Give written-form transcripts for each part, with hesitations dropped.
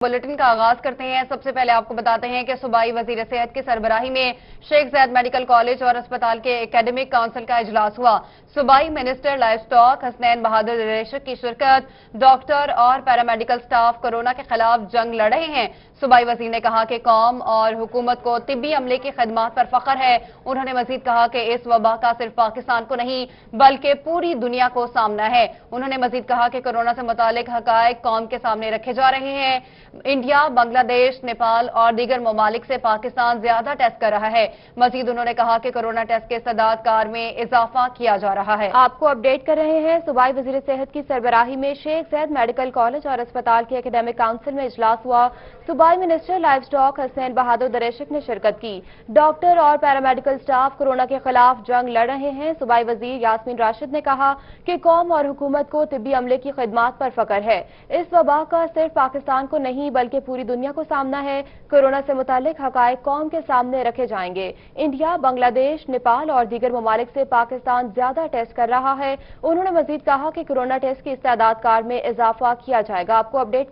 Bulletin का आगाज करते हैं। सबसे पहले आपको बताते हैं कि सूबाई वजीर सेहत की सरबराही में शेख ज़ैद मेडिकल कॉलेज और अस्पताल के एकेडमिक काउंसिल का इजलास हुआ। सूबाई मिनिस्टर लाइफ स्टॉक हसनैन बहादुर दरेशक की शिरकत। डॉक्टर और पैरामेडिकल स्टाफ कोरोना के खिलाफ जंग लड़ रहे हैं। सूबाई वजीर ने कहा कि कौम और हुकूमत को तिब्बी अमले की खिदमत पर फख्र है। उन्होंने मजीद कहा कि इस वबा का सिर्फ पाकिस्तान को नहीं बल्कि पूरी दुनिया को सामना है। उन्होंने मजीद कहा कि कोरोना से मुतालिक हकायक कौम के सामने रखे जा रहे हैं। इंडिया, बांग्लादेश, नेपाल और दीगर ममालिक से पाकिस्तान ज्यादा टेस्ट कर रहा है। मजीद उन्होंने कहा कि कोरोना टेस्ट के इस्तेदाद कार में इजाफा किया जा रहा है। आपको अपडेट कर रहे हैं। सूबाई वजीर सेहत की सरबराही में शेख ज़ैद मेडिकल कॉलेज और अस्पताल के एकेडमिक काउंसिल में इजलास हुआ। सूबाई मिनिस्टर लाइफ स्टॉक हसनैन बहादुर दरेशक ने शिरकत की। डॉक्टर और पैरामेडिकल स्टाफ कोरोना के खिलाफ जंग लड़ रहे हैं। सूबाई वजीर यास्मीन राशिद ने कहा कि कौम और हुकूमत को तिब्बी अमले की खिदमत पर फख्र है। इस वबा का सिर्फ पाकिस्तान को नहीं बल्कि पूरी दुनिया को सामना है। कोरोना से मुतालिक हकायक कौम के सामने रखे जाएंगे। इंडिया, बांग्लादेश, नेपाल और दीगर ममालिक से पाकिस्तान ज्यादा टेस्ट कर रहा है। उन्होंने मजीद कहा कि कोरोना टेस्ट की इस्तेदाद कार में इजाफा किया जाएगा। आपको अपडेट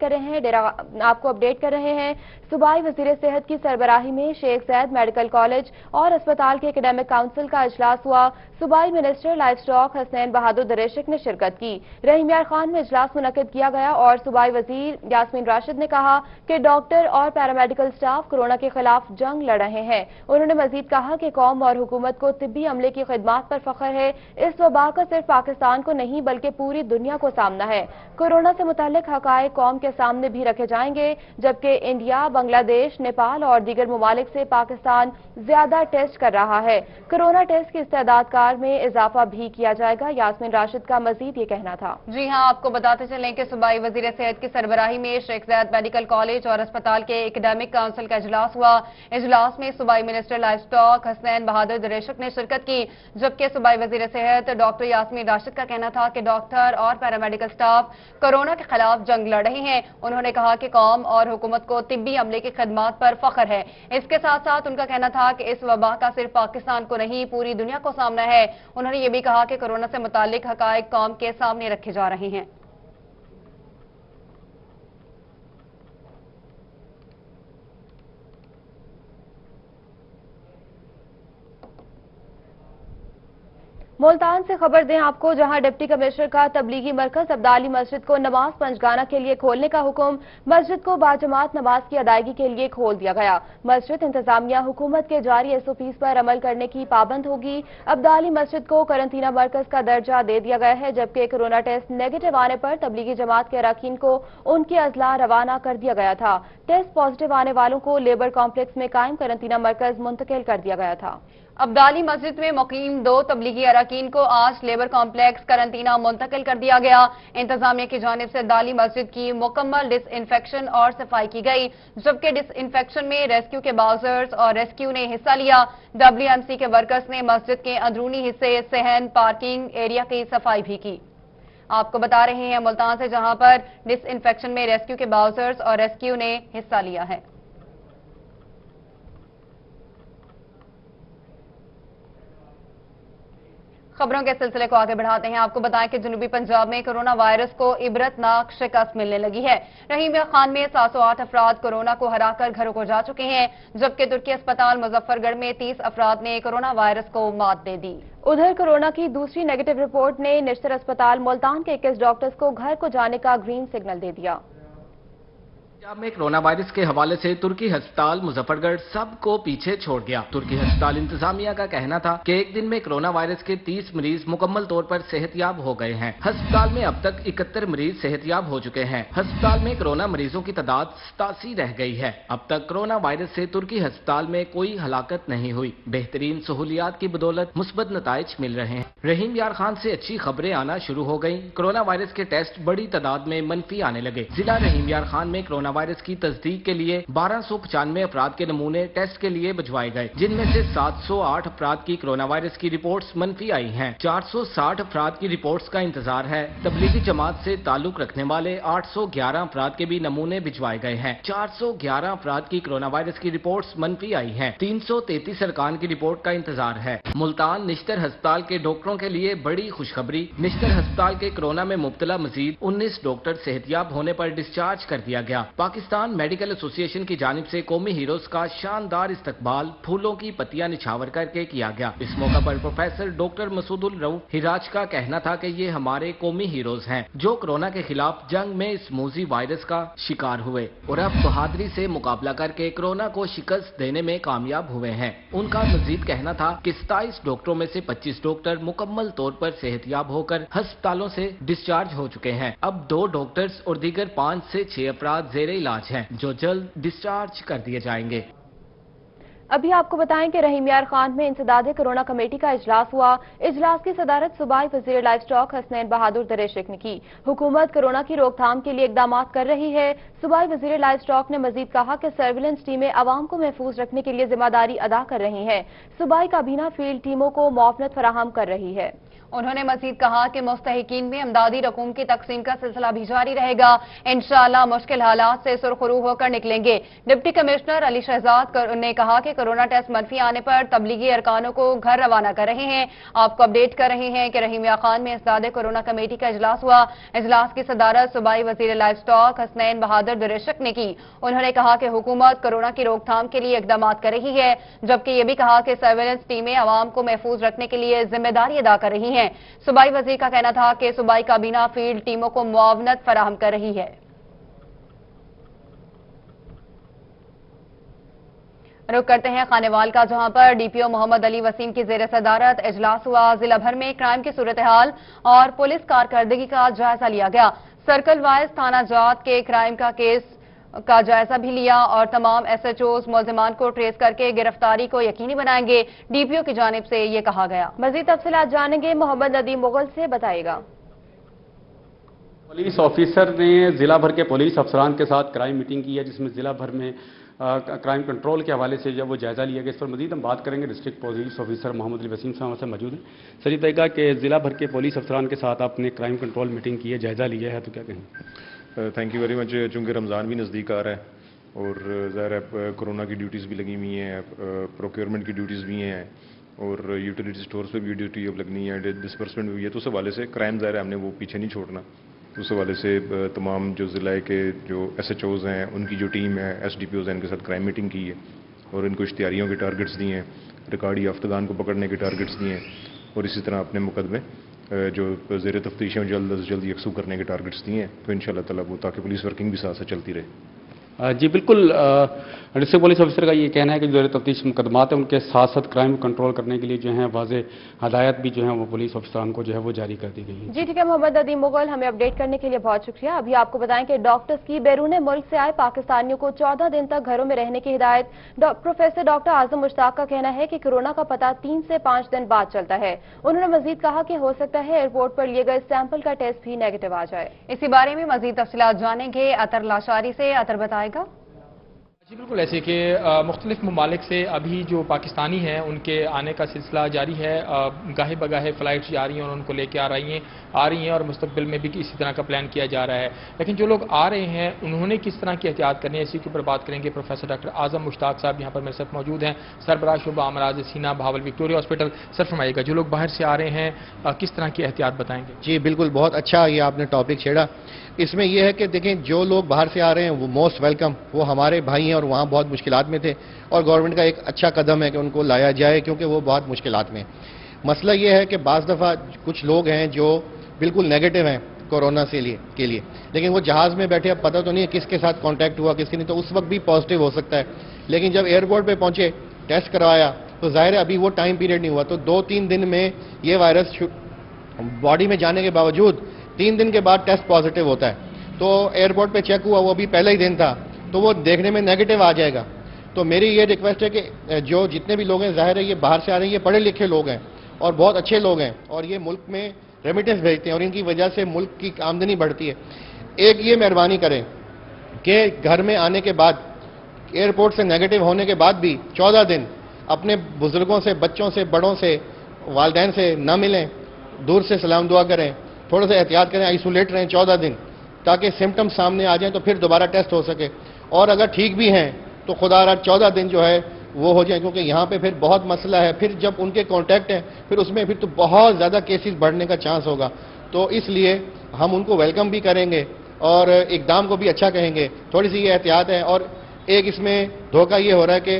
कर रहे हैं सूबाई वजीर सेहत की सरबराही में शेख ज़ैद मेडिकल कॉलेज और अस्पताल के एकेडमिक काउंसिल का इजलास हुआ। सूबाई मिनिस्टर लाइफ स्टॉक हसनैन बहादुर दरेशक ने शिरकत की। रहीम यार खान में इजलास मुनक्किद किया गया और सूबाई वजीर यास्मीन राशिद ने कहा कि डॉक्टर और पैरामेडिकल स्टाफ कोरोना के खिलाफ जंग लड़ रहे हैं। उन्होंने मजीद कहा कि कौम और हुकूमत को तिब्बी अमले की खिदमत पर फख्र है। इस वबा का सिर्फ पाकिस्तान को नहीं बल्कि पूरी दुनिया को सामना है। कोरोना से मुतालिक हकायक कौम के सामने भी रखे जाएंगे, जबकि इंडिया, बांग्लादेश, नेपाल और दीगर ममालिक से पाकिस्तान ज्यादा टेस्ट कर रहा है। कोरोना टेस्ट की इस्तेदाद कार में इजाफा भी किया जाएगा। यास्मीन राशिद का मजीद ये कहना था। जी हां, आपको बताते चलें कि सूबाई वजीर सेहत की सरबराही में शेख ज़ैद मेडिकल कॉलेज और अस्पताल के एकेडमिक काउंसिल का इजलास हुआ। इजलास में सूबाई मिनिस्टर लाइफ स्टॉक हसनैन बहादुर दरेशक ने शिरकत की, जबकि सूबाई वजीर सेहत डॉक्टर यास्मीन राशिद का कहना था कि डॉक्टर और पैरामेडिकल स्टाफ कोरोना के खिलाफ जंग लड़ रहे हैं। उन्होंने कहा कि कौम और हुकूमत को तिब्बी अमले की खिदमत पर फख्र है। इसके साथ साथ उनका कहना था कि इस वबा का सिर्फ पाकिस्तान को नहीं पूरी दुनिया को सामना है। उन्होंने ये भी कहा कि कोरोना से मुतालिक हकायक कौम के सामने रखे जा रहे हैं। मुल्तान से खबर दें आपको, जहां डिप्टी कमिश्नर का तबलीगी मरकज अब्दाली मस्जिद को नमाज पंजगाना के लिए खोलने का हुक्म। मस्जिद को बाजमात नमाज की अदायगी के लिए खोल दिया गया। मस्जिद इंतजामिया हुकूमत के जारी SOPs पर अमल करने की पाबंद होगी। अब्दाली मस्जिद को करंतना मरकज का दर्जा दे दिया गया है, जबकि कोरोना टेस्ट नेगेटिव आने पर तबलीगी जमात के अरकान को उनके अजला रवाना कर दिया गया था। टेस्ट पॉजिटिव आने वालों को लेबर कॉम्प्लेक्स में कायम करंतना मरकज मुंतकिल कर दिया गया था। अब्दाली मस्जिद में मुकीम 2 तबलीगी अरकान को आज लेबर कॉम्प्लेक्स करंतना मुंतकिल कर दिया गया। इंतजामिया की जानिब से अब्दाली मस्जिद की मुकम्मल डिसइंफेक्शन और सफाई की गई, जबकि डिसइंफेक्शन में रेस्क्यू के बाउजर्स और रेस्क्यू ने हिस्सा लिया। WMC के वर्कर्स ने मस्जिद के अंदरूनी हिस्से, सहन, पार्किंग एरिया की सफाई भी की। आपको बता रहे हैं मुल्तान से, जहां पर डिसइंफेक्शन में रेस्क्यू के बाउजर्स और रेस्क्यू ने हिस्सा लिया है। खबरों के सिलसिले को आगे बढ़ाते हैं। आपको बताएं कि जनूबी पंजाब में कोरोना वायरस को इबरतनाक शिकस्त मिलने लगी है। रहीम यार खान में 708 अफराद कोरोना को हराकर घरों को जा चुके हैं, जबकि तुर्की अस्पताल मुजफ्फरगढ़ में 30 अफराद ने कोरोना वायरस को मात दे दी। उधर कोरोना की दूसरी नेगेटिव रिपोर्ट ने निश्तर अस्पताल मुल्तान के 21 डॉक्टर्स को घर को जाने का ग्रीन सिग्नल दे दिया। पंजाब में कोरोना वायरस के हवाले से तुर्की अस्पताल मुजफ्फरगढ़ सबको पीछे छोड़ गया। तुर्की अस्पताल इंतजामिया का कहना था कि एक दिन में कोरोना वायरस के 30 मरीज मुकम्मल तौर पर सेहतयाब हो गए हैं। अस्पताल में अब तक 71 मरीज सेहतयाब हो चुके हैं। अस्पताल में कोरोना मरीजों की तादाद 87 रह गई है। अब तक कोरोना वायरस से तुर्की अस्पताल में कोई हलाकत नहीं हुई। बेहतरीन सहूलियात की बदौलत मुस्बत नताइज मिल रहे हैं। रहीम यार खान से अच्छी खबरें आना शुरू हो गयी। कोरोना वायरस के टेस्ट बड़ी तादाद में मनफी आने लगे। जिला रहीम यार खान में कोरोना वायरस की तस्दीक के लिए 1295 अफराद के नमूने टेस्ट के लिए भिजवाए गए, जिनमें से 708 अफराद की कोरोना वायरस की रिपोर्ट्स मनफी आई हैं। 460 अफराद की रिपोर्ट्स का इंतजार है। तबलीगी जमात से ताल्लुक रखने वाले 811 अफराद के भी नमूने भिजवाए गए हैं। 411 अफराद की कोरोना वायरस की रिपोर्ट्स मनफी आई हैं। 333 अरकान की रिपोर्ट का इंतजार है। मुल्तान निश्तर अस्पताल के डॉक्टरों के लिए बड़ी खुशखबरी। निश्तर अस्पताल के कोरोना में मुब्तला मजीद 19 डॉक्टर सेहतयाब होने पर डिस्चार्ज कर दिया गया। پاکستان میڈیکل ایسوسی ایشن کی جانب سے قومی ہیروز کا شاندار استقبال پھولوں کی پتیاں نچھاور کر کے کیا گیا۔ اس موقع پر پروفیسر ڈاکٹر مسعود الرؤف ہراج کا کہنا تھا کہ یہ ہمارے قومی ہیروز ہیں جو کورونا کے خلاف جنگ میں اس موذی وائرس کا شکار ہوئے اور اب بہادری سے مقابلہ کر کے کورونا کو شکست دینے میں کامیاب ہوئے ہیں۔ ان کا مزید کہنا تھا کہ 27 ڈاکٹروں میں سے 25 ڈاکٹر مکمل طور پر صحت یاب ہو کر ہسپتالوں سے ڈسچارج ہو چکے ہیں۔ اب 2 ڈاکٹرز اور دیگر 5 سے 6 افراد زیر علاج ہیں جو جلد ڈسچارج کر دیے جائیں گے۔ ابھی آپ کو بتائیں کہ رحیم یار خان میں انسداد کورونا کمیٹی کا اجلاس ہوا۔ اجلاس کی صدارت صوبائی وزیر لائف سٹاک حسنین بہادر دریشک نے کی۔ حکومت کورونا کی روک تھام کے لیے اقدامات کر رہی ہے۔ صوبائی وزیر لائف سٹاک نے مزید کہا کہ سرویلنس ٹیمیں عوام کو محفوظ رکھنے کے لیے ذمہ داری ادا کر رہی ہیں۔ صوبائی کابینہ فیلڈ ٹیموں کو معاونت فراہم کر رہی ہے۔ انہوں نے مزید کہا کہ مستحقین میں امدادی رقوم کی تقسیم کا سلسلہ بھی جاری رہے گا۔ انشاءاللہ مشکل حالات سے سرخرو ہو کر نکلیں گے۔ ڈپٹی کمشنر علی شہزاد نے کہا کہ کورونا ٹیسٹ منفی آنے پر تبلیغی ارکانوں کو گھر روانہ کر رہے ہیں۔ آپ کو اپڈیٹ کر رہے ہیں کہ رحیم یار خان میں انسداد کورونا کمیٹی کا اجلاس ہوا۔ اجلاس کی صدارت صوبائی وزیر لائف سٹاک حسنین بہادر دریشک نے کی۔ انہوں نے کہا کہ حکومت کورونا کی روک تھام کے لیے اقدامات کر رہی ہے، جبکہ یہ بھی کہا کہ سرویلنس ٹیمیں عوام کو محفوظ رکھنے کے لیے ذمہ داری ادا کر رہی ہیں۔ صوبائی وزیر کا کہنا تھا کہ صوبائی کابینہ فیلڈ ٹیموں کو معاونت فراہم کر رہی ہے۔ رخ کرتے ہیں خانیوال کا، جہاں پر ڈی پی او محمد علی وسیم کی زیر صدارت اجلاس ہوا۔ ضلع بھر میں کرائم کی صورتحال اور پولیس کارکردگی کا جائزہ لیا گیا۔ سرکل وائز تھانہ جات کے کرائم کا کیس کا جائزہ بھی لیا اور تمام ایس ایچ اوز ملزمان کو ٹریس کر کے گرفتاری کو یقینی بنائیں گے، ڈی پی او کی جانب سے یہ کہا گیا۔ مزید تفصیلات جانیں گے، محمد ندیم مغل سے بتائے گا۔ پولیس آفیسر نے ضلع بھر کے پولیس افسران کے ساتھ کرائم میٹنگ کی ہے، جس میں ضلع بھر میں کرائم کنٹرول کے حوالے سے جب وہ جائزہ لیا گیا۔ اس پر مزید ہم بات کریں گے، ڈسٹرکٹ پولیس آفیسر محمد علی وسیم صاحب سے موجود ہیں۔ سر یہ بتائیے گا کہ ضلع بھر کے پولیس افسران کے ساتھ آپ نے کرائم کنٹرول میٹنگ کی ہے، جائزہ لیا ہے، تو کیا کہیں؟ Thank you very much. چونکہ رمضان بھی نزدیک آ رہا ہے اور ظاہر ہے کورونا کی ڈیوٹیز بھی لگی ہوئی ہیں، پروکیورمنٹ کی ڈیوٹیز بھی ہیں اور یوٹیلیٹی سٹورز پہ بھی ڈیوٹی اب لگنی ہے، ڈسپرسمنٹ بھی ہے، تو اس حوالے سے کرائم ظاہر ہے ہم نے وہ پیچھے نہیں چھوڑنا۔ اس حوالے سے تمام جو ضلع کے جو ایس ایچ اوز ہیں، ان کی جو ٹیم ہے، ایس ڈی پی اوز ہیں، ان کے ساتھ کرائم میٹنگ کی ہے اور ان کو اشتہاریوں کے ٹارگٹس دیے ہیں، ریکارڈی یافتگان کو پکڑنے کے ٹارگٹس دیے ہیں اور اسی طرح اپنے مقدمے جو زیر تفتیش ہیں جلد از جلد یکسو کرنے کے ٹارگٹس دیے ہیں، تو انشاءاللہ تعالیٰ وہ تاکہ پولیس ورکنگ بھی ساتھ ساتھ چلتی رہے۔ جی بالکل، ڈسٹرکٹ پولیس آفیسر کا یہ کہنا ہے کہ جو زیر تفتیش مقدمات ہیں ان کے ساتھ ساتھ کرائم کنٹرول کرنے کے لیے جو ہیں واضح ہدایت بھی جو ہیں وہ پولیس افسران کو جو ہے وہ جاری کر دی گئی ہے۔ جی ٹھیک ہے محمد ندیم مغل، ہمیں اپڈیٹ کرنے کے لیے بہت شکریہ۔ ابھی آپ کو بتائیں کہ ڈاکٹرز کی بیرون ملک سے آئے پاکستانیوں کو 14 دن تک گھروں میں رہنے کی ہدایت۔ پروفیسر ڈاکٹر اعظم مشتاق کا کہنا ہے کہ کورونا کا پتہ 3 سے 5 دن بعد چلتا ہے۔ انہوں نے مزید کہا کہ ہو سکتا ہے ایئرپورٹ پر لیے گئے سیمپل کا ٹیسٹ بھی نیگیٹو آ جائے۔ اسی بارے میں مزید تفصیلات جانیں گے اطہر لاشاری سے۔ اطہر بتائے گا۔ جی بالکل، ایسے کہ مختلف ممالک سے ابھی جو پاکستانی ہیں ان کے آنے کا سلسلہ جاری ہے۔ گاہے بگاہے فلائٹس جا رہی ہیں اور ان کو لے کے آ رہی ہیں اور مستقبل میں بھی اسی طرح کا پلان کیا جا رہا ہے۔ لیکن جو لوگ آ رہے ہیں انہوں نے کس طرح کی احتیاط کرنی ہے، اسی کے اوپر بات کریں گے۔ پروفیسر ڈاکٹر اعظم مشتاق صاحب یہاں پر میرے ساتھ موجود ہیں، سربراہ شعبہ امراض سینہ بہاول وکٹوریہ ہاسپٹل۔ سر فرمائیے گا، جو لوگ باہر سے آ رہے ہیں کس طرح کی احتیاط بتائیں گے؟ جی بالکل، بہت اچھا یہ آپ نے ٹاپک چھیڑا۔ اس میں یہ ہے کہ دیکھیں جو لوگ باہر سے آ رہے ہیں وہ موسٹ ویلکم، وہ ہمارے بھائی ہیں اور وہاں بہت مشکلات میں تھے اور گورنمنٹ کا ایک اچھا قدم ہے کہ ان کو لایا جائے کیونکہ وہ بہت مشکلات میں ہیں۔ مسئلہ یہ ہے کہ بعض دفعہ کچھ لوگ ہیں جو بالکل نیگیٹو ہیں کورونا کے لیے، لیکن وہ جہاز میں بیٹھے، اب پتہ تو نہیں ہے کس کے ساتھ کانٹیکٹ ہوا کس کے نہیں، تو اس وقت بھی پازیٹیو ہو سکتا ہے۔ لیکن جب ایئرپورٹ پہ پہنچے، ٹیسٹ کروایا تو ظاہر ہے ابھی وہ ٹائم پیریڈ نہیں ہوا، تو 2-3 دن میں یہ وائرس باڈی میں جانے کے باوجود 3 دن کے بعد ٹیسٹ پازیٹیو ہوتا ہے، تو ایئرپورٹ پہ چیک ہوا، وہ بھی پہلا ہی دن تھا، تو وہ دیکھنے میں نیگیٹو آ جائے گا۔ تو میری یہ ریکویسٹ ہے کہ جو جتنے بھی لوگ ہیں، ظاہر ہے یہ باہر سے آ رہے ہیں، یہ پڑھے لکھے لوگ ہیں اور بہت اچھے لوگ ہیں اور یہ ملک میں ریمیٹنس بھیجتے ہیں اور ان کی وجہ سے ملک کی آمدنی بڑھتی ہے۔ ایک یہ مہربانی کریں کہ گھر میں آنے کے بعد، ایئرپورٹ سے نیگیٹو ہونے کے بعد بھی 14 دن اپنے بزرگوں سے، بچوں سے، بڑوں سے، والدین سے نہ ملیں، دور سے سلام دعا کریں، تھوڑا سا احتیاط کریں، آئسولیٹ رہیں 14 دن تاکہ سمٹم سامنے آ جائیں تو پھر دوبارہ ٹیسٹ ہو سکے، اور اگر ٹھیک بھی ہیں تو خدا را 14 دن جو ہے وہ ہو جائیں، کیونکہ یہاں پہ پھر بہت مسئلہ ہے، پھر جب ان کے کانٹیکٹ ہیں پھر اس میں پھر تو بہت زیادہ کیسز بڑھنے کا چانس ہوگا، تو اس لیے ہم ان کو ویلکم بھی کریں گے اور اقدام کو بھی اچھا کہیں گے. تھوڑی سی یہ احتیاط ہے. اور ایک اس میں دھوکہ یہ ہو رہا ہے کہ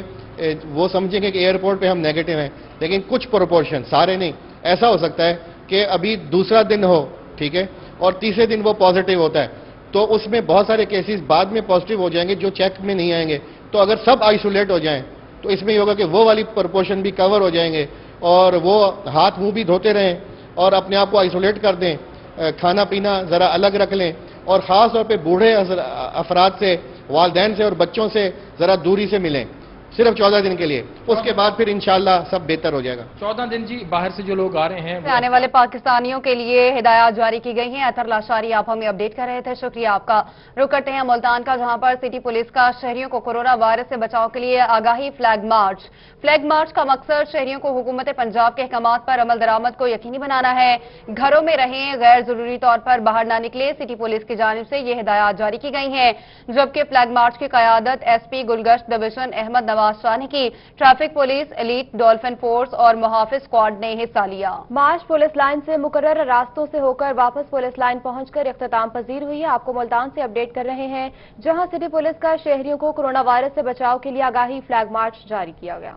وہ سمجھیں گے کہ ایئرپورٹ پہ ہم نیگیٹو ہیں، لیکن کچھ پروپورشن، سارے نہیں. ایسا ہو سکتا ہے کہ ابھی دوسرا دن ہو، ٹھیک ہے، اور تیسرے دن وہ پازیٹیو ہوتا ہے، تو اس میں بہت سارے کیسز بعد میں پازیٹیو ہو جائیں گے جو چیک میں نہیں آئیں گے. تو اگر سب آئسولیٹ ہو جائیں تو اس میں یہ ہوگا کہ وہ والی پرپورشن بھی کور ہو جائیں گے، اور وہ ہاتھ منہ بھی دھوتے رہیں اور اپنے آپ کو آئسولیٹ کر دیں، کھانا پینا ذرا الگ رکھ لیں، اور خاص طور پہ بوڑھے افراد سے، والدین سے اور بچوں سے ذرا دوری سے ملیں، صرف 14 دن کے لیے. اس کے بعد پھر انشاءاللہ سب بہتر ہو جائے گا. 14 دن جی. باہر سے جو لوگ آ رہے ہیں آنے والے پاکستانیوں کے لیے ہدایات جاری کی گئی ہیں. اطہر لاشاری آپ ہمیں اپڈیٹ کر رہے تھے، شکریہ آپ کا. رخ کرتے ہیں ملتان کا، جہاں پر سٹی پولیس کا شہریوں کو کورونا وائرس سے بچاؤ کے لیے آگاہی فلیگ مارچ کا مقصد شہریوں کو حکومت پنجاب کے احکامات پر عمل درآمد کو یقینی بنانا ہے. گھروں میں رہیں، غیر ضروری طور پر باہر نہ نکلے. سٹی پولیس کی جانب سے یہ ہدایات جاری کی گئی ہیں، جبکہ فلیگ مارچ کی قیادت S P Gulgasht division Ahmad Nawaz Shah نے کی. Traffic police, elite dolphin force اور محافظ اسکواڈ نے حصہ لیا. مارچ پولیس لائن سے مقررہ راستوں سے ہو کر واپس پولیس لائن پہنچ کر اختتام پذیر ہوئی ہے. آپ کو ملتان سے اپڈیٹ کر رہے ہیں، جہاں سٹی پولیس کا شہریوں کو کورونا وائرس سے بچاؤ کے لیے آگاہی فلیگ مارچ جاری کیا گیا.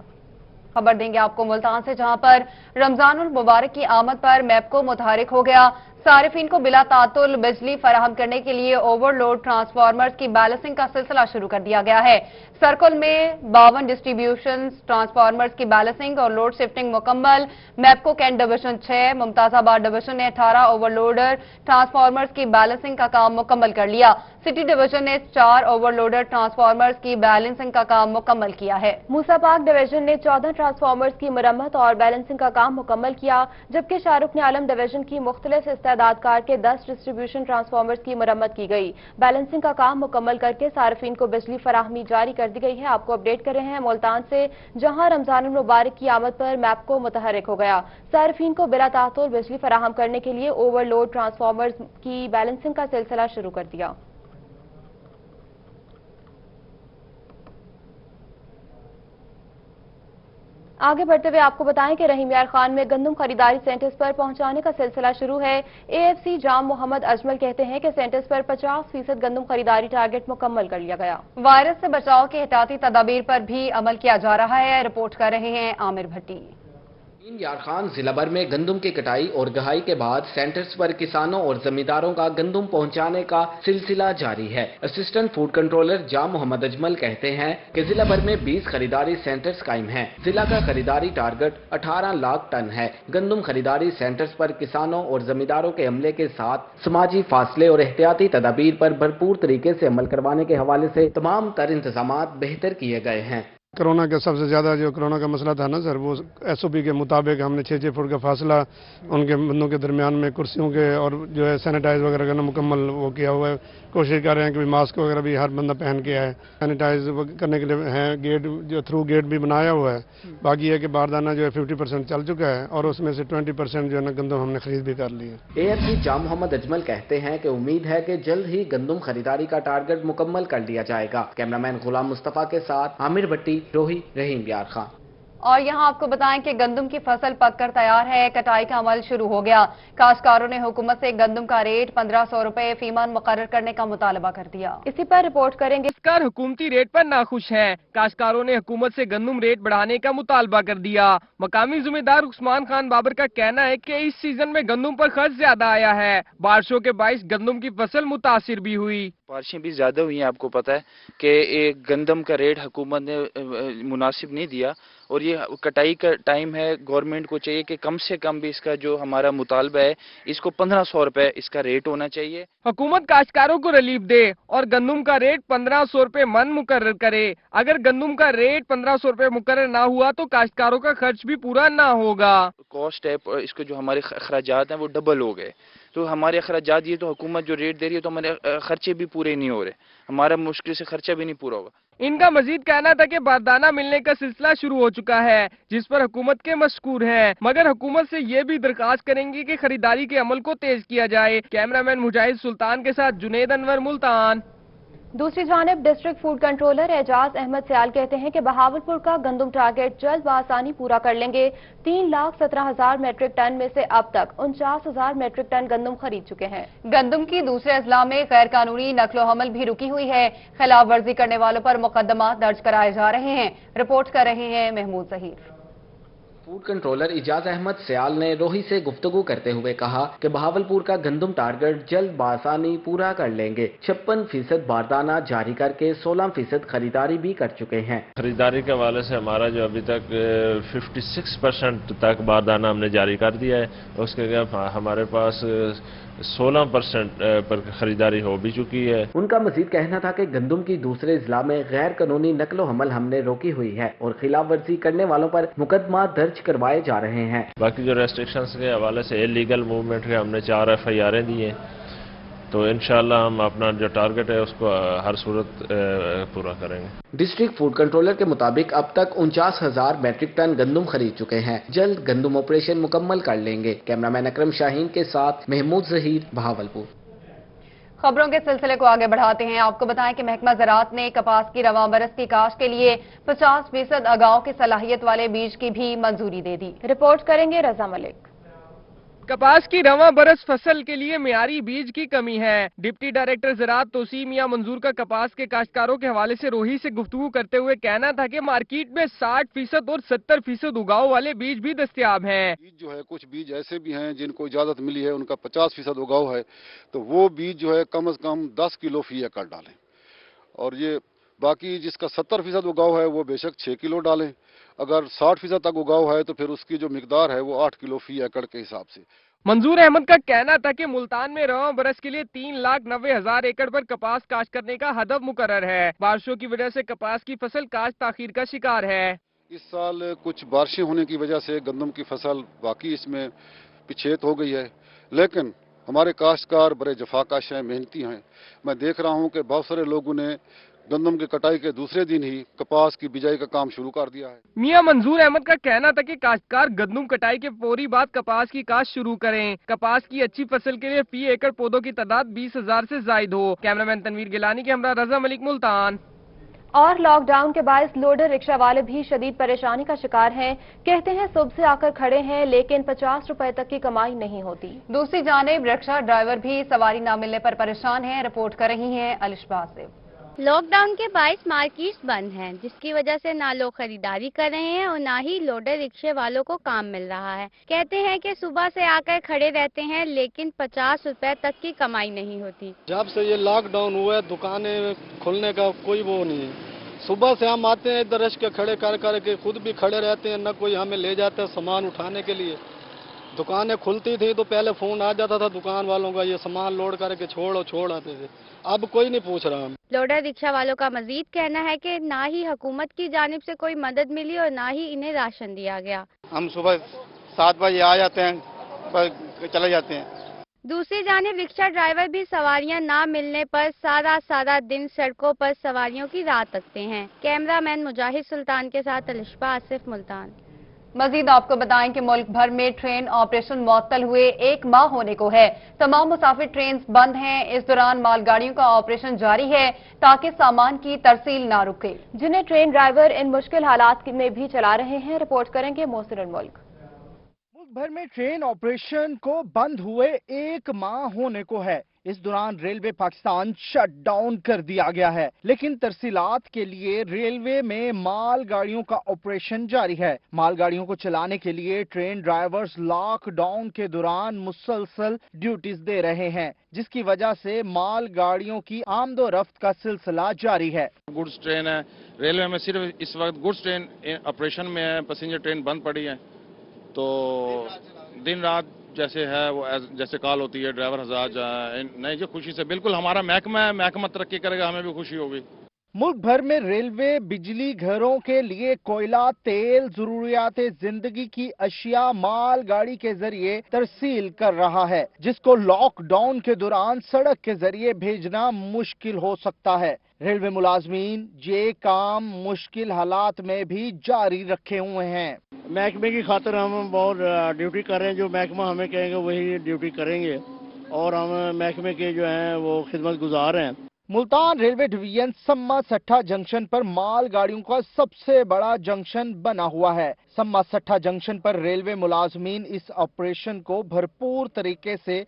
خبر دیں گے آپ کو ملتان سے، جہاں پر رمضان المبارک کی آمد پر میپکو متحرک ہو گیا. صارفین کو بلا تعطل بجلی فراہم کرنے کے لیے اوور لوڈ ٹرانسفارمرز کی بیلنسنگ کا سلسلہ شروع کر دیا گیا ہے. سرکل میں 52 ڈسٹریبیوشن ٹرانسفارمرز کی بیلنسنگ اور لوڈ شفٹنگ مکمل. میپکو کینٹ ڈویژن 6 ممتاز آباد ڈویژن نے 18 اوور لوڈر ٹرانسفارمرز کی بیلنسنگ کا کام مکمل کر لیا. سٹی ڈویژن نے 4 اوور لوڈر ٹرانسفارمرز کی بیلنسنگ کا کام مکمل کیا ہے. موسیٰ پاک ڈویژن نے 14 ٹرانسفارمرز کی مرمت اور بیلنسنگ کا کام مکمل کیا، جبکہ شاہ رخ عالم ڈویژن کی مختلف استعداد کار کے 10 ڈسٹریبیوشن ٹرانسفارمرز کی مرمت کی گئی. بیلنسنگ کا کام مکمل کر کے صارفین کو بجلی فراہمی جاری کر دی گئی ہے. آپ کو اپڈیٹ کر رہے ہیں ملتان سے، جہاں رمضان المبارک کی آمد پر میپکو متحرک ہو گیا. صارفین کو بلا تعطل بجلی فراہم کرنے کے لیے اوور لوڈ ٹرانسفارمرز کی بیلنسنگ کا سلسلہ شروع کر دیا. آگے بڑھتے ہوئے آپ کو بتائیں کہ رحیم یار خان میں گندم خریداری سینٹرز پر پہنچانے کا سلسلہ شروع ہے. اے ایف سی جام محمد اجمل کہتے ہیں کہ سینٹرز پر 50% گندم خریداری ٹارگٹ مکمل کر لیا گیا. وائرس سے بچاؤ کے احتیاطی تدابیر پر بھی عمل کیا جا رہا ہے. رپورٹ کر رہے ہیں عامر بھٹی. یار خان ضلع بھر میں گندم کی کٹائی اور گہائی کے بعد سینٹرز پر کسانوں اور زمینداروں کا گندم پہنچانے کا سلسلہ جاری ہے. اسسٹنٹ فوڈ کنٹرولر جام محمد اجمل کہتے ہیں کہ ضلع بھر میں 20 خریداری سینٹرز قائم ہیں. ضلع کا خریداری ٹارگٹ 18 لاکھ ٹن ہے. گندم خریداری سینٹرز پر کسانوں اور زمینداروں کے عملے کے ساتھ سماجی فاصلے اور احتیاطی تدابیر پر بھرپور طریقے سے عمل کروانے کے حوالے سے تمام تر انتظامات بہتر کیے گئے ہیں. کرونا کا سب سے زیادہ جو کرونا کا مسئلہ تھا نا سر، وہ ایس او پی کے مطابق ہم نے 6 فٹ کا فاصلہ ان کے بندوں کے درمیان میں، کرسیوں کے اور جو ہے سینیٹائز وغیرہ کرنا مکمل وہ کیا ہوا ہے. کوشش کر رہے ہیں کہ ماسک وغیرہ بھی ہر بندہ پہن کے آئے. سینیٹائز کرنے کے لیے ہیں گیٹ، جو تھرو گیٹ بھی بنایا ہوا ہے. باقی ہے کہ باردانہ جو ہے 50% چل چکا ہے اور اس میں سے 20% جو ہے نا گندم ہم نے خرید بھی کر لی ہے. اے ایف سی جام محمد اجمل کہتے ہیں کہ امید ہے کہ جلد ہی گندم خریداری کا ٹارگٹ مکمل کر لیا جائے گا. کیمرامین غلام مصطفیٰ کے ساتھ عامر بھٹی، روہی، رحیم یار خان. اور یہاں آپ کو بتائیں کہ گندم کی فصل پک کر تیار ہے. کٹائی کا عمل شروع ہو گیا. کاشتکاروں نے حکومت سے گندم کا ریٹ 1500 روپے فی من مقرر کرنے کا مطالبہ کر دیا. اسی پر رپورٹ کریں گے. کاشتکار حکومتی ریٹ پر ناخوش ہیں. کاشتکاروں نے حکومت سے گندم ریٹ بڑھانے کا مطالبہ کر دیا. مقامی ذمہ دار عثمان خان بابر کا کہنا ہے کہ اس سیزن میں گندم پر خرچ زیادہ آیا ہے. بارشوں کے باعث گندم کی فصل متاثر بھی ہوئی. بارشیں بھی زیادہ ہوئی ہیں. آپ کو پتا ہے کہ گندم کا ریٹ حکومت نے مناسب نہیں دیا، اور یہ کٹائی کا ٹائم ہے. گورنمنٹ کو چاہیے کہ کم سے کم بھی اس کا جو ہمارا مطالبہ ہے اس کو 1500 روپے اس کا ریٹ ہونا چاہیے. حکومت کاشتکاروں کو ریلیف دے اور گندم کا ریٹ 1500 روپے من مقرر کرے. اگر گندم کا ریٹ 1500 روپے مقرر نہ ہوا تو کاشتکاروں کا خرچ بھی پورا نہ ہوگا. کاسٹ ہے اس کو، جو ہمارے اخراجات ہیں وہ ڈبل ہو گئے. تو ہمارے اخراجات، یہ تو حکومت جو ریٹ دے رہی ہے تو ہمارے خرچے بھی پورے نہیں ہو رہے. ہمارا مشکل سے خرچہ بھی نہیں پورا ہوگا. ان کا مزید کہنا تھا کہ باردانہ ملنے کا سلسلہ شروع ہو چکا ہے، جس پر حکومت کے مشکور ہیں، مگر حکومت سے یہ بھی درخواست کریں گی کہ خریداری کے عمل کو تیز کیا جائے. کیمرامین مجاہد سلطان کے ساتھ جنید انور، ملتان. दूसरी जानिब district food controller Ejaz Ahmed Sial कहते हैं कि बहावलपुर का गंदम टारगेट जल्द बआसानी पूरा कर लेंगे। 3,17,000 मेट्रिक टन में से अब तक 49,000 मेट्रिक टन गंदम खरीद चुके हैं। गंदम की दूसरे अजला में गैर कानूनी नकलो हमल भी रुकी हुई है। खिलाफ वर्जी करने वालों पर मुकदमा दर्ज कराए जा रहे हैं। रिपोर्ट कर रहे हैं महमूद जहीर। फूड कंट्रोलर एजाज अहमद सयाल ने रोही से गुफ्तगू करते हुए कहा कि बहावलपुर का गंदम टारगेट जल्द बासानी पूरा कर लेंगे। 56% बारदाना जारी करके 16% खरीदारी भी कर चुके हैं। खरीदारी के हवाले से हमारा जो अभी तक 56% तक बारदाना हमने जारी कर दिया है, उसके हमारे पास 16% पर खरीदारी हो भी चुकी है। उनका मजीद कहना था कि गंदम की दूसरे जिला में गैर कानूनी नकलो हमल हमने रोकी हुई है और खिलाफ वर्जी करने वालों पर मुकदमा दर्ज करवाए जा रहे हैं। बाकी जो रेस्ट्रिक्शंस के हवाले से इलीगल मूवमेंट के हमने 4 FIR दिए, तो इंशाल्लाह हम अपना जो टारगेट है उसको हर सूरत पूरा करेंगे। डिस्ट्रिक्ट फूड कंट्रोलर के मुताबिक अब तक 49,000 मैट्रिक टन गंदम खरीद चुके हैं। जल्द गंदम ऑपरेशन मुकम्मल कर लेंगे। कैमरामैन अकरम शाहीन के साथ महमूद जहीर, बहावलपुर। खबरों के सिलसिले को आगे बढ़ाते हैं। आपको बताएं कि महकमा ज़राअत ने कपास की रवां बरस की काश्त के लिए 50% अगाव की सलाहियत वाले बीज की भी मंजूरी दे दी। रिपोर्ट करेंगे रजा मलिक। कपास की रवां बरस फसल के लिए मियारी बीज की कमी है। डिप्टी डायरेक्टर ज़राअत तोसीम मियां मंजूर का कपास के काश्तकारों के हवाले से रोही से गुफ्तगू करते हुए कहना था कि मार्केट में 60% और 70% उगाव वाले बीज भी दस्तयाब हैं। बीज जो है, कुछ बीज ऐसे भी हैं जिनको इजाजत मिली है, उनका 50% उगाव है, तो वो बीज जो है कम से कम 10 किलो फी एकड़ डालें, और ये बाकी जिसका 70% उगाव है वो बेशक 6 किलो डालें। अगर 60% तक उगाव है तो फिर उसकी जो मिकदार है वो 8 किलो फी एकड़ के हिसाब से। मंजूर अहमद का कहना था कि मुल्तान में रवां बरस के लिए 3,90,000 एकड़ पर कपास काश्त करने का हदफ मुकर्रर है। बारिशों की वजह से कपास की फसल काश्त ताखीर का शिकार है। इस साल कुछ बारिशें होने की वजह से गंदम की फसल वाकई इसमें पिछेत हो गई है, लेकिन हमारे काश्तकार बड़े जफाकाश हैं, मेहनती हैं। मैं देख रहा हूं कि बहुत सारे लोगों ने गंदम की कटाई के दूसरे दिन ही कपास की बिजाई का काम शुरू कर दिया है। मियां मंजूर अहमद का कहना था कि काश्तकार गंदम कटाई के फौरी बाद कपास की काश्त शुरू करें। कपास की अच्छी फसल के लिए फी एकड़ पौधों की तादाद 20,000 से जायद हो। कैमरामैन तनवीर गिलानी के हमरा रजा मलिक, मुल्तान। और लॉकडाउन के बायस लोडर रिक्शा वाले भी शदीद परेशानी का शिकार हैं। कहते हैं सुबह से आकर खड़े हैं लेकिन 50 रुपए तक की कमाई नहीं होती। दूसरी जानिब रिक्शा ड्राइवर भी सवारी न मिलने पर परेशान हैं। रिपोर्ट कर रही हैं अलिशबा से। लॉकडाउन के बायस मार्केट्स बंद हैं, जिसकी वजह से ना लोग खरीदारी कर रहे हैं और ना ही लोडर रिक्शे वालों को काम मिल रहा है। कहते हैं कि सुबह से आकर खड़े रहते हैं लेकिन 50 रुपए तक की कमाई नहीं होती। जब से ये लॉकडाउन हुआ है दुकानें खुलने का कोई वो नहीं है। सुबह से हम आते हैं इधर रश के खड़े कर करके खुद भी खड़े रहते हैं, न कोई हमें ले जाता है सामान उठाने के लिए। दुकानें खुलती थी तो पहले फोन आ जाता था दुकान वालों का, ये सामान लोड करके छोड़ आते थे। अब कोई नहीं पूछ रहा। लोडर रिक्शा वालों का मजीद कहना है कि ना ही हुकूमत की जानिब से कोई मदद मिली और ना ही इन्हें राशन दिया गया। हम सुबह 7 बजे आ जाते हैं पर चले जाते हैं। दूसरी जानिब रिक्शा ड्राइवर भी सवारियां ना मिलने पर सारा दिन सड़कों पर सवारियों की राह तकते हैं। कैमरामैन मुजाहिद सुल्तान के साथ अलिशबा आसिफ, मुल्तान। मजीद आपको बताएं कि मुल्क भर में ट्रेन ऑपरेशन मुअत्तल हुए 1 माह होने को है। तमाम मुसाफिर ट्रेन बंद हैं। इस दौरान मालगाड़ियों का ऑपरेशन जारी है ताकि सामान की तरसील ना रुके, जिन्हें ट्रेन ड्राइवर इन मुश्किल हालात में भी चला रहे हैं। रिपोर्ट करेंगे मोहसिन मुल्क। मुल्क भर में ट्रेन ऑपरेशन को बंद हुए 1 माह होने को है। इस दौरान रेलवे पाकिस्तान शट डाउन कर दिया गया है, लेकिन तरसीलात के लिए रेलवे में मालगाड़ियों का ऑपरेशन जारी है। मालगाड़ियों को चलाने के लिए ट्रेन ड्राइवर्स लॉकडाउन के दौरान मुसलसल ड्यूटीज दे रहे हैं, जिसकी वजह से मालगाड़ियों की आमदोरफ्त का सिलसिला जारी है। गुड्स ट्रेन है, रेलवे में सिर्फ इस वक्त गुड्स ट्रेन ऑपरेशन में है, पैसेंजर ट्रेन बंद पड़ी है। तो दिन रात जैसे है वो जैसे कॉल होती है ड्राइवर हज़ार नहीं, जो खुशी से बिल्कुल हमारा महकमा है, महकमा तरक्की करेगा, हमें भी खुशी होगी। मुल्क भर में रेलवे बिजली, घरों के लिए कोयला, तेल, जरूरियात जिंदगी की अशिया मालगाड़ी के जरिए तरसील कर रहा है, जिसको लॉकडाउन के दौरान सड़क के जरिए भेजना मुश्किल हो सकता है। रेलवे मुलाजमीन ये काम मुश्किल हालात में भी जारी रखे हुए हैं। महकमे की खातिर हम बहुत ड्यूटी कर रहे हैं, जो महकमा हमें कहेंगे वही ड्यूटी करेंगे और हम महकमे के जो हैं वो खिदमत गुजार हैं। मुल्तान रेलवे डिवीजन सम्मा सट्टा जंक्शन पर माल गाड़ियों का सबसे बड़ा जंक्शन बना हुआ है। सम्मा सट्टा जंक्शन पर रेलवे मुलाजमीन इस ऑपरेशन को भरपूर तरीके से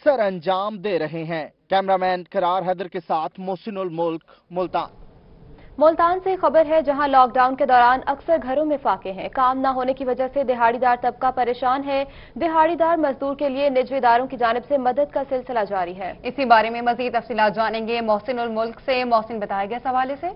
सरअंजाम दे रहे हैं। कैमरामैन करार हैदर के साथ मोहसिन उल मुल्क, मुल्तान। मुल्तान से खबर है, जहां लॉकडाउन के दौरान अक्सर घरों में फाके हैं। काम न होने की वजह से दिहाड़ीदार तबका परेशान है। दिहाड़ीदार मजदूर के लिए निजी इदारों की जानिब से मदद का सिलसिला जारी है। इसी बारे में मजीद तफसीलात जानेंगे मोहसिन उल मुल्क से। मोहसिन, बताएगा इस हवाले से।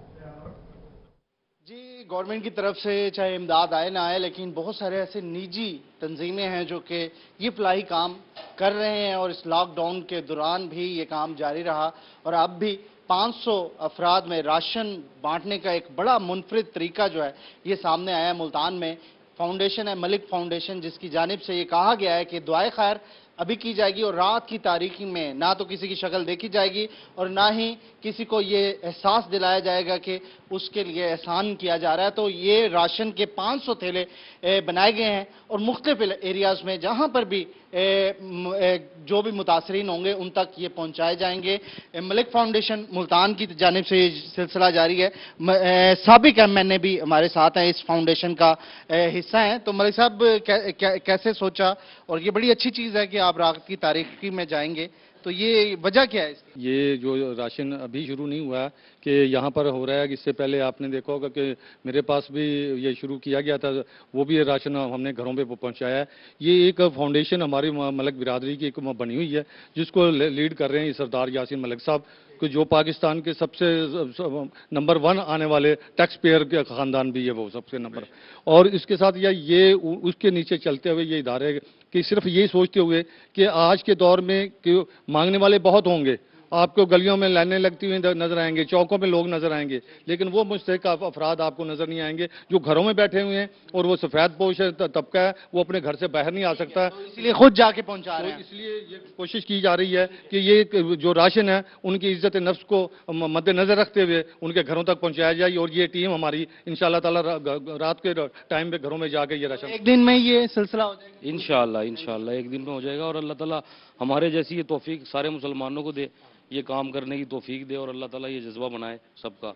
जी, गवर्नमेंट की तरफ से चाहे इमदाद आए ना आए, लेकिन बहुत सारे ऐसे निजी तंजीमें हैं जो कि ये फलाही काम कर रहे हैं और इस लॉकडाउन के दौरान भी ये काम जारी रहा और अब भी 500 अफराद में राशन बांटने का एक बड़ा मुनफरिद तरीका जो है ये सामने आया है। मुल्तान में फाउंडेशन है, मलिक फाउंडेशन, जिसकी जानिब से ये कहा गया है कि दुआए खैर अभी की जाएगी और रात की तारीकी में ना तो किसी की शक्ल देखी जाएगी और ना ही किसी को ये एहसास दिलाया जाएगा कि उसके लिए एहसान किया जा रहा है। तो ये राशन के 500 थैले बनाए गए हैं और मुख्तलिफ एरियाज में जहां पर भी जो भी मुतासरीन होंगे उन तक ये पहुंचाए जाएंगे। मलिक फाउंडेशन मुल्तान की जानिब से ये सिलसिला जारी है। साबिक एमएनए भी हमारे साथ हैं, इस फाउंडेशन का हिस्सा हैं। तो मलिक साहब, कैसे सोचा, और ये बड़ी अच्छी चीज़ है कि आप रात की तारीकी में जाएंगे, तो ये वजह क्या है? ये जो राशन अभी शुरू नहीं हुआ है कि यहाँ पर हो रहा है, इससे पहले आपने देखा होगा कि मेरे पास भी ये शुरू किया गया था, वो भी राशन हमने घरों पे पहुँचाया है। ये एक फाउंडेशन हमारी मलिक बिरादरी की एक बनी हुई है, जिसको लीड कर रहे हैं सरदार यासीन मलिक साहब, जो पाकिस्तान के सबसे नंबर 1 आने वाले टैक्स पेयर के ख़ानदान भी है, वो सबसे नंबर। और इसके साथ ये उसके नीचे चलते हुए ये इदारे कि सिर्फ ये सोचते हुए कि आज के दौर में कि मांगने वाले बहुत होंगे, आपको गलियों में लाइनें लगती हुई नजर आएंगे, चौकों पे लोग नजर आएंगे, लेकिन वो मुस्तहिक अफराद आपको नजर नहीं आएंगे जो घरों में बैठे हुए हैं और वो सफेद पोश तबका है, वो अपने घर से बाहर नहीं आ सकता है, इसलिए खुद जाके पहुंचा रहे हैं। इसलिए ये कोशिश की जा रही है कि ये जो राशन है उनकी इज्जत नफ्स को मद्देनजर रखते हुए उनके घरों तक पहुंचाया जाए। और ये टीम हमारी इंशाअल्लाह ताला रात के टाइम पे घरों में जाके ये राशन एक दिन में ये सिलसिला हो जाएगा इंशाअल्लाह एक दिन में हो जाएगा। और अल्लाह ताला हमारे जैसी ये तौफीक सारे मुसलमानों को दे, ये काम करने की तौफीक दे और अल्लाह ताला ये जज्बा बनाए सबका।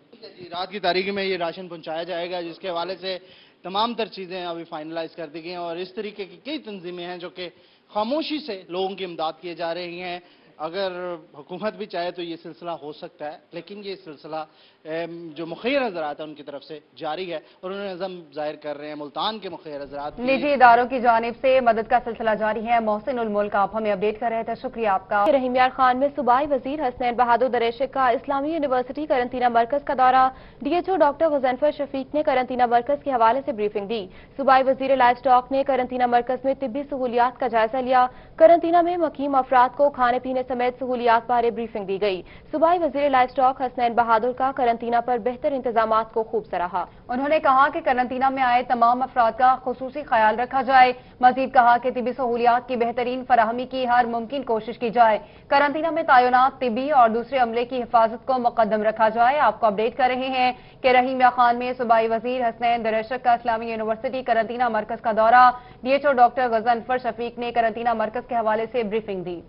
रात की तारीख में ये राशन पहुंचाया जाएगा, जिसके हवाले से तमाम तर चीज़ें अभी फाइनलाइज कर दी गई हैं और इस तरीके की कई तंजीमें हैं जो कि खामोशी से लोगों की इमदाद किए जा रही हैं। अगर हुकूमत भी चाहे तो ये सिलसिला हो सकता है, लेकिन ये सिलसिला जो मुखिर हज़रात है उनकी तरफ से जारी है और उन्होंने नज़म जाहिर कर रहे हैं। मुल्तान के मुखिर हज़रात निजी इदारों की जानिब से मदद का सिलसिला जारी है। मोहसिन उल मुल्क, आप हमें अपडेट कर रहे थे, शुक्रिया आपका। रहीम यार खान में सूबाई वजीर हसनैन बहादुर दरेशिक का इस्लामी यूनिवर्सिटी करंतना मरकज का दौरा। डीएचओ डॉक्टर गुज़नफर शफीक ने करंतना मरकज के हवाले से ब्रीफिंग दी। सूबाई वजीर लाइफ स्टॉक ने करंतना मरकज में तिब्बी सहूलियात का जायजा लिया। करंतना में मकीम अफराद को खाने पीने समेत सहूलियात बारे ब्रीफिंग दी गई। सूबाई वजीर लाइफ स्टॉक हसनैन बहादुर का करंतना पर बेहतर इंतजामात को खूब सराहा। उन्होंने कहा कि करंतना में आए तमाम अफराद का खुसूसी ख्याल रखा जाए। मजीद कहा कि तिब्बी सहूलियात की बेहतरीन फराहमी की हर मुमकिन कोशिश की जाए। करंतना में तैनात तिब्बी और दूसरे अमले की हिफाजत को मुकद्दम रखा जाए। आपको अपडेट कर रहे हैं कि रहीम यार खान में सूबाई वजीर हसनैन दरेशिक का इस्लामी यूनिवर्सिटी करंतना मरकज का दौरा। डीएचओ डॉक्टर गुज़नफर शफीक ने करंतना मरकज के हवाले से ब्रीफिंग दी।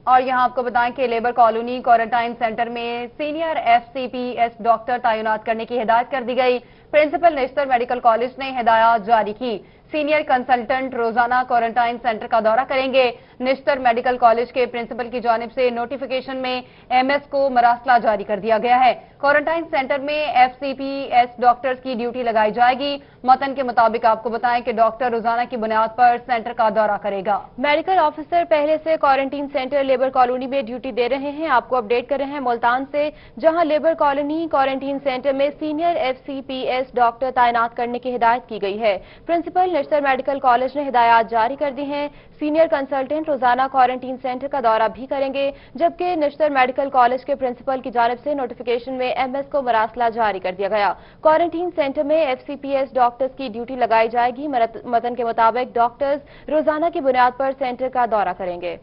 और यहां आपको बताएं कि लेबर कॉलोनी क्वारंटाइन सेंटर में सीनियर एफसीपीएस डॉक्टर तैनात करने की हिदायत कर दी गई। प्रिंसिपल नेशनल मेडिकल कॉलेज ने हिदायत जारी की। सीनियर कंसल्टेंट रोजाना क्वारंटाइन सेंटर का दौरा करेंगे। नेशनल मेडिकल कॉलेज के प्रिंसिपल की जानिब से नोटिफिकेशन में एमएस को मरासला जारी कर दिया गया है। क्वारंटाइन सेंटर में एफसीपीएस डॉक्टर्स की ड्यूटी लगाई जाएगी। मतन के मुताबिक आपको बताएं कि डॉक्टर रोजाना की बुनियाद पर सेंटर का दौरा करेगा। मेडिकल ऑफिसर पहले से क्वारंटीन सेंटर लेबर कॉलोनी में ड्यूटी दे रहे हैं। आपको अपडेट कर रहे हैं मुल्तान से, जहां लेबर कॉलोनी क्वारंटीन सेंटर में सीनियर एफसीपीएस डॉक्टर तैनात करने की हिदायत की गई है। प्रिंसिपल नेशनल मेडिकल कॉलेज ने हिदायत जारी कर दी हैं। सीनियर कंसल्टेंट रोजाना क्वारंटीन सेंटर का दौरा भी करेंगे, जबकि नेशनल मेडिकल कॉलेज के प्रिंसिपल की जानिब से नोटिफिकेशन में एमएस को मरासला जारी कर दिया गया। क्वारंटीन सेंटर में एफसीपीएस डॉक्टर्स की ड्यूटी लगाई जाएगी। मतन के मुताबिक डॉक्टर्स रोजाना की बुनियाद पर सेंटर का दौरा करेंगे।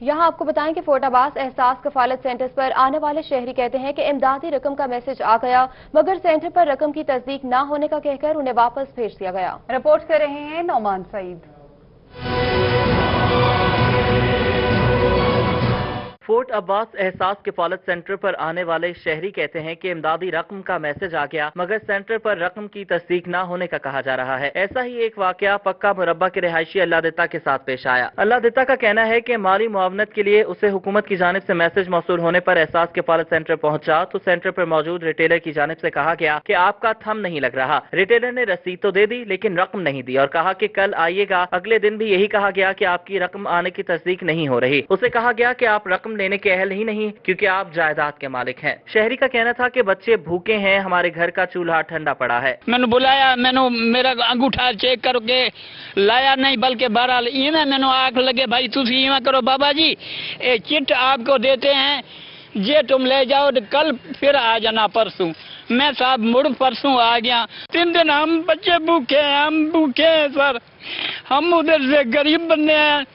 यहाँ आपको बताएं कि फोर्ट अब्बास एहसास कफालत सेंटर्स पर आने वाले शहरी कहते हैं कि इमदादी रकम का मैसेज आ गया, मगर सेंटर पर रकम की तस्दीक न होने का कहकर उन्हें वापस भेज दिया गया। रिपोर्ट कर रहे हैं नौमान सईद। फोर्ट अब्बास एहसास किफालत सेंटर पर आने वाले शहरी कहते हैं कि इमदादी रकम का मैसेज आ गया, मगर सेंटर पर रकम की तस्दीक न होने का कहा जा रहा है। ऐसा ही एक वाकया पक्का मुरब्बा के रिहायशी अल्लाहदिता के साथ पेश आया। अल्लाहदिता का कहना है कि माली मुआवनत के लिए उसे हुकूमत की जानिब से मैसेज मौसूल होने पर एहसास किफालत सेंटर पहुंचा तो सेंटर पर मौजूद रिटेलर की जानिब से कहा गया कि आपका थंब नहीं लग रहा। रिटेलर ने रसीद तो दे दी लेकिन रकम नहीं दी और कहा कि कल आइएगा। अगले दिन भी यही कहा गया कि आपकी रकम आने की तस्दीक नहीं हो रही। उसे कहा गया कि आप रकम लेने के अहल ही नहीं क्योंकि आप जायदाद के मालिक हैं। शहरी का कहना था कि बच्चे भूखे हैं, हमारे घर का चूल्हा ठंडा पड़ा है। मैंने बुलाया, मैंने मेरा अंगूठा चेक करके लाया नहीं, बल्कि बहरहाल इवें मैंने आख लगे भाई तुसी इवें करो बाबा जी, ये चिट आपको देते हैं, ये तुम ले जाओ, कल फिर आ जाना परसों। मैं साहब मुड़ परसों आ गया। 3 दिन हम बच्चे भूखे हैं, हम भूखे हैं सर, हम उधर से गरीब बंदे हैं।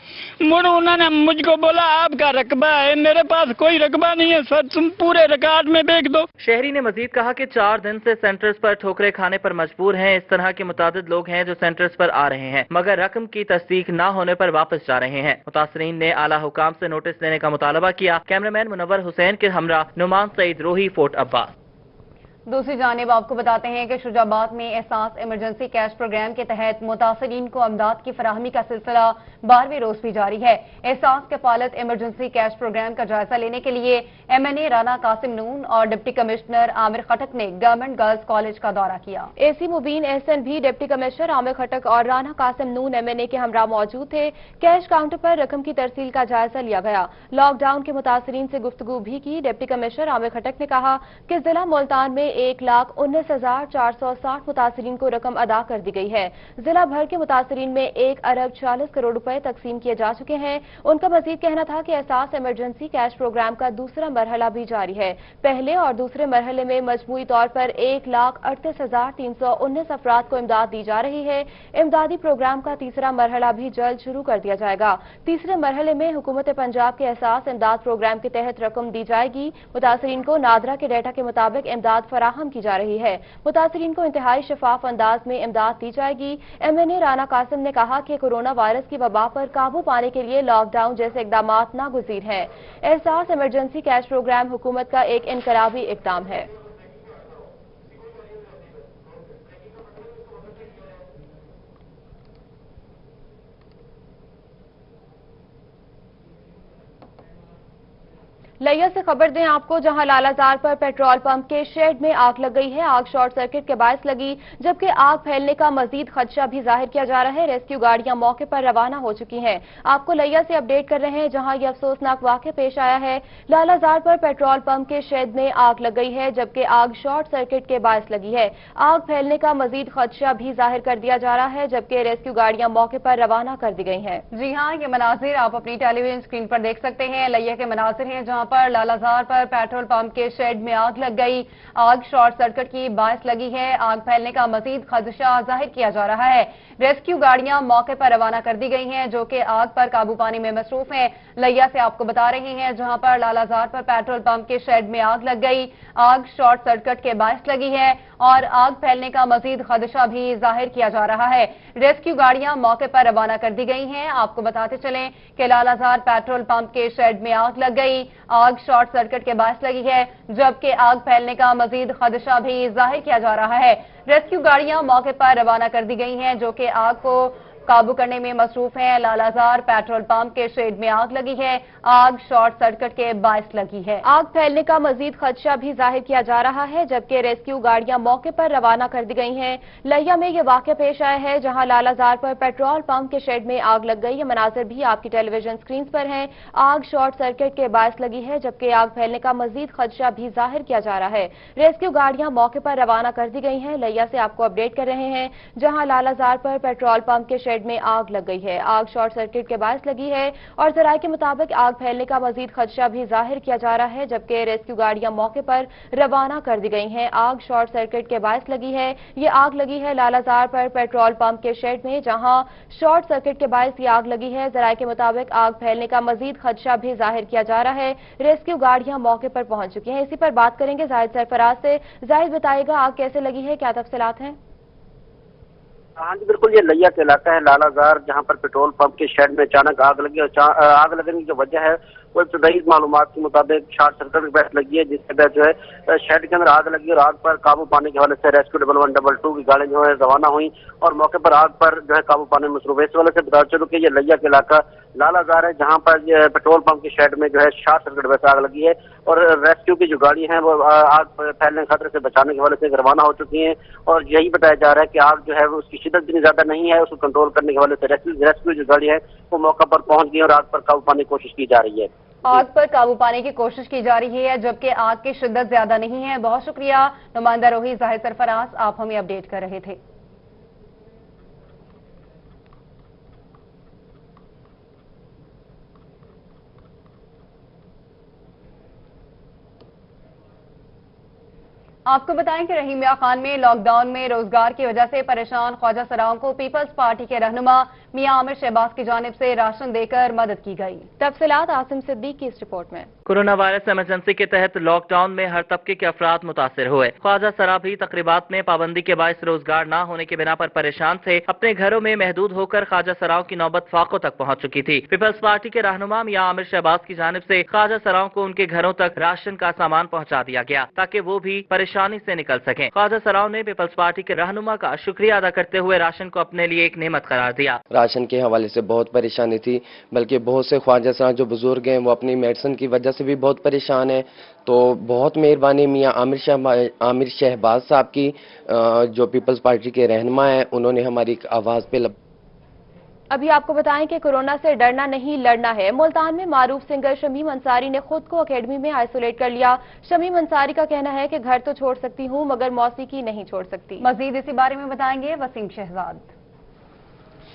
मुड़ उन्होंने मुझको बोला आपका रकबा है, मेरे पास कोई रकबा नहीं है सर, तुम पूरे रिकॉर्ड में देख दो। शहरी ने मजीद कहा कि 4 दिन से सेंटर्स पर ठोकरे खाने पर मजबूर हैं। इस तरह के मुतादिद लोग हैं जो सेंटर्स पर आ रहे हैं मगर रकम की तस्दीक न होने पर वापस जा रहे हैं। मुतासरीन ने आला हुकाम से नोटिस देने का मुतालबा किया। कैमरामैन मुनव्वर हुसैन के हमरा नुमान सईद, रोही, फोर्ट अब्बास। दूसरी जानिब आपको बताते हैं कि शुजाबाद में एहसास इमरजेंसी कैश प्रोग्राम के तहत मुतासरीन को अमदाद की फराहमी का सिलसिला 12वें रोज भी जारी है। एहसास किफालत इमरजेंसी कैश प्रोग्राम का जायजा लेने के लिए MNA राना कासिम नून और डिप्टी कमिश्नर आमिर खटक ने गवर्नमेंट गर्ल्स कॉलेज का दौरा किया। AC मुबीन एहसन भी डिप्टी कमिश्नर आमिर खटक और राना कासिम नून MNA के हमरा मौजूद थे। कैश काउंटर पर रकम की तरसील का जायजा लिया गया। लॉकडाउन के मुतासरीन से गुफ्तगू भी की। डिप्टी कमिश्नर आमिर खटक ने कहा कि जिला मुल्तान में 1,19,460 मुतासरीन को रकम अदा कर दी गई है। जिला भर के मुतासरीन में 1 अरब 40 करोड़ रुपए तकसीम किए जा चुके हैं। उनका मजीद कहना था कि एहसास इमरजेंसी कैश प्रोग्राम का दूसरा मरहला भी जारी है। पहले और दूसरे मरहले में मजमूई तौर पर 1,38,319 अफराद को इमदाद दी जा रही है। इमदादी प्रोग्राम का तीसरा मरहला भी जल्द शुरू कर दिया जाएगा। तीसरे मरहले में हुकूमत पंजाब के एहसास इमदाद प्रोग्राम के तहत रकम दी जाएगी। मुतासरीन को नादरा के डेटा के मुताबिक इमदाद फराहम की जा रही है। मुतासरीन को इंतहाई शफाफ अंदाज में इमदाद दी जाएगी। MNA राना कासिम ने कहा कि कोरोना वायरस की वबा पर काबू पाने के लिए लॉकडाउन जैसे इकदामात नागुज़ीर हैं। एहसास इमरजेंसी कैश प्रोग्राम हुकूमत का एक इनकलाबी इक़दाम है। लिया से खबर दें आपको, जहां लालाजार पर पेट्रोल पंप के शेड में आग लग गई है। आग शॉर्ट सर्किट के बायस लगी, जबकि आग फैलने का मजीद खदशा भी जाहिर किया जा रहा है। रेस्क्यू गाड़ियां मौके पर रवाना हो चुकी हैं। आपको लिया से अपडेट कर रहे हैं, जहां यह अफसोसनाक वाकया पेश आया है। लालाजार पर पेट्रोल पंप के शेड में आग लग गई है, जबकि आग शॉर्ट सर्किट के बायस लगी है। आग फैलने का मजीद खदशा भी जाहिर कर दिया जा रहा है, जबकि रेस्क्यू गाड़ियां मौके पर रवाना कर दी गई हैं। जी हाँ, ये मनाजिर आप अपनी टेलीविजन स्क्रीन पर देख सकते हैं। लिया के मनाजिर हैं, जहां पर लालाजार पर पेट्रोल पंप के शेड में आग लग गई। आग शॉर्ट सर्किट की बायस लगी है। आग फैलने का मजीद खदशा जाहिर किया जा रहा है। रेस्क्यू गाड़ियां मौके पर रवाना कर दी गई हैं, जो कि आग पर काबू पाने में मसरूफ हैं। लिया से आपको बता रहे हैं, जहां पर लालाजार पर पेट्रोल पंप के शेड में आग लग गई। आग शॉर्ट सर्किट के बायस लगी है और आग फैलने का मजीद खदशा भी जाहिर किया जा रहा है। रेस्क्यू गाड़ियां मौके पर रवाना कर दी गई हैं। आपको बताते चलें कि लालाजार पेट्रोल पंप के शेड में आग लग गई। आग शॉर्ट सर्किट के बायस लगी है, जबकि आग फैलने का मजीद खदशा भी जाहिर किया जा रहा है। रेस्क्यू गाड़ियां मौके पर रवाना कर दी गई हैं, जो कि आग को काबू करने में मसरूफ है। लालाजार पेट्रोल पंप के शेड में आग लगी है। आग शॉर्ट सर्किट के बायस लगी है। आग फैलने का मजीद खदशा भी जाहिर किया जा रहा है, जबकि रेस्क्यू गाड़ियां मौके पर रवाना कर दी गई हैं। लिया में यह वाकया पेश आया है, जहां लालाजार पर पेट्रोल पंप के शेड में आग लग गई। ये मनाजिर भी आपकी टेलीविजन स्क्रीन पर हैं। आग शॉर्ट सर्किट के बायस लगी है, जबकि आग फैलने का मजीद खदशा भी जाहिर किया जा रहा है। रेस्क्यू गाड़ियां मौके पर रवाना कर दी गई हैं। लिया से आपको अपडेट कर रहे हैं, जहां लालाजार पर पेट्रोल पंप के शेड शेड में आग लग गई है। आग शॉर्ट सर्किट के बायस लगी है और जराये के मुताबिक आग फैलने का मजीद खदशा भी जाहिर किया जा रहा है, जबकि रेस्क्यू गाड़ियां मौके पर रवाना कर दी गई हैं। आग शॉर्ट सर्किट के बायस लगी है। ये आग लगी है लालाजार पर पेट्रोल पंप के शेड में, जहां शॉर्ट सर्किट के बायस ये आग लगी है। जराये के मुताबिक आग फैलने का मजीद खदशा भी जाहिर किया जा रहा है। रेस्क्यू गाड़ियां मौके पर पहुंच चुकी हैं। इसी पर बात करेंगे जाहिद सरफराज से। जाहिद, बताएगा आग कैसे लगी है, क्या तफसीलात हैं? हाँ जी बिल्कुल, ये लैया का इलाका है लालाजार, जहाँ पर पेट्रोल पंप के शेड में अचानक आग लगी और आग लगने की जो वजह है वो इब्तदाई मालूमात के मुताबिक शॉर्ट सर्किट की बहस लगी है, जिसके तहत जो है शेड के अंदर आग लगी और आग पर काबू पाने के हवाले से रेस्क्यू 1112 की गाड़ियां जो है रवाना हुई और मौके पर आग पर जो है काबू पाने में मसरूफ है। इस वाले से बता चलूं कि ये लैया का इलाका लालाजार है, जहाँ पर पेट्रोल पंप के शेड में जो है शॉर्ट सर्किट वैसे आग लगी है और रेस्क्यू की जो गाड़ी है वो आग फैलने के खतरे से बचाने के हवाले से रवाना हो चुकी हैं और यही बताया जा रहा है कि आग जो है उसकी शिद्दत इतनी ज्यादा नहीं है, उसको कंट्रोल करने के हवाले से रेस्क्यू जो गाड़ी है वो मौका पर पहुंच गई और आग पर काबू पाने की कोशिश की जा रही है। आग पर काबू पाने की कोशिश की जा रही है, जबकि आग की शिद्दत ज्यादा नहीं है। बहुत शुक्रिया नुमाइंदा रोही जाहिद सरफराज, आप हमें अपडेट कर रहे थे। आपको बताएं कि रहीम मियां खान में लॉकडाउन में रोजगार की वजह से परेशान ख्वाजा सराओं को पीपल्स पार्टी के रहनुमा मियां आमिर शहबाज की जानिब से राशन देकर मदद की गई। तफसीलात आसिम सिद्दीक की इस रिपोर्ट में। कोरोना वायरस इमरजेंसी के तहत लॉकडाउन में हर तबके के अफराद मुतासिर हुए। ख्वाजा सरा भी तकरीबात में पाबंदी के बायस रोजगार न होने की बिना पर परेशान थे। अपने घरों में महदूद होकर ख्वाजा सराओं की नौबत फाकों तक पहुंच चुकी थी। पीपल्स पार्टी के रहनुमा मियां आमिर शहबाज की जानिब से ख्वाजा सराओं को उनके घरों तक राशन का सामान पहुंचा दिया गया ताकि वो भी परेशानी से निकल सकें। ख्वाजा सराओं ने पीपल्स पार्टी के रहनुमा का शुक्रिया अदा करते हुए राशन को अपने लिए एक नेमत करार दिया। राशन के हवाले से बहुत परेशानी थी, बल्कि बहुत से ख्वाजा सरा जो बुजुर्ग हैं वो अपनी मेडिसिन की वजह से भी बहुत परेशान है। तो बहुत मेहरबानी मियां आमिर शहबाज साहब की, जो पीपल्स पार्टी के रहनुमा हैं, उन्होंने हमारी आवाज पे अभी आपको बताएं कि कोरोना से डरना नहीं लड़ना है। मुल्तान में मारूफ सिंगर शमीम अंसारी ने खुद को अकेडमी में आइसोलेट कर लिया। शमीम अंसारी का कहना है कि घर तो छोड़ सकती हूं मगर मौसीकी नहीं छोड़ सकती। मजीद इसी बारे में बताएंगे वसीम शहजाद।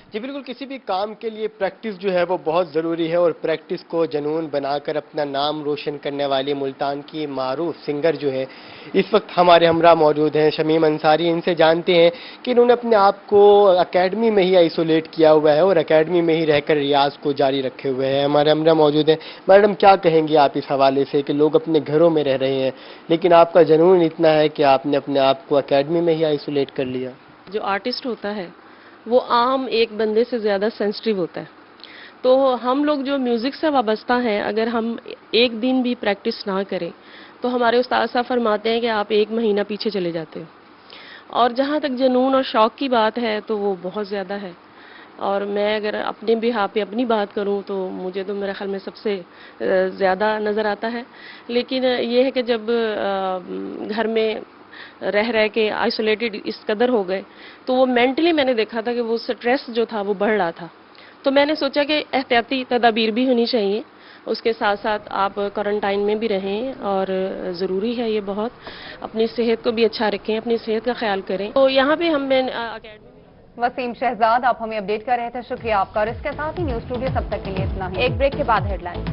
जी बिल्कुल, किसी भी काम के लिए प्रैक्टिस जो है वो बहुत ज़रूरी है और प्रैक्टिस को जुनून बनाकर अपना नाम रोशन करने वाली मुल्तान की मारूफ सिंगर जो है इस वक्त हमारे हमरा मौजूद हैं, शमीम अंसारी। इनसे जानते हैं कि इन्होंने अपने आप को एकेडमी में ही आइसोलेट किया हुआ है और एकेडमी में ही रहकर रियाज को जारी रखे हुए हैं। हमारे हमरा मौजूद हैं। मैडम, क्या कहेंगी आप इस हवाले से कि लोग अपने घरों में रह रहे हैं लेकिन आपका जुनून इतना है कि आपने अपने आप को एकेडमी में ही आइसोलेट कर लिया? जो आर्टिस्ट होता है वो आम एक बंदे से ज़्यादा सेंसिटिव होता है, तो हम लोग जो म्यूज़िक से वाबस्ता हैं, अगर हम एक दिन भी प्रैक्टिस ना करें तो हमारे उस्ताद साहब फरमाते हैं कि आप 1 महीना पीछे चले जाते हो। और जहाँ तक जुनून और शौक़ की बात है तो वो बहुत ज़्यादा है। और मैं अगर अपने बिहाफ पे अपनी बात करूं तो मुझे तो मेरे ख्याल में सबसे ज़्यादा नज़र आता है। लेकिन ये है कि जब घर में रह के आइसोलेटेड इस कदर हो गए तो वो मेंटली मैंने देखा था कि वो स्ट्रेस जो था वो बढ़ रहा था। तो मैंने सोचा कि एहतियाती तदाबीर भी होनी चाहिए, उसके साथ साथ आप क्वारंटाइन में भी रहें और ज़रूरी है ये बहुत। अपनी सेहत को भी अच्छा रखें, अपनी सेहत का ख्याल करें। तो यहाँ पे हम वसीम शहजाद, आप हमें अपडेट कर रहे थे, शुक्रिया आपका। और इसके साथ ही न्यूज़ स्टूडियो तब तक के लिए इतना ही। एक ब्रेक के बाद हेडलाइन।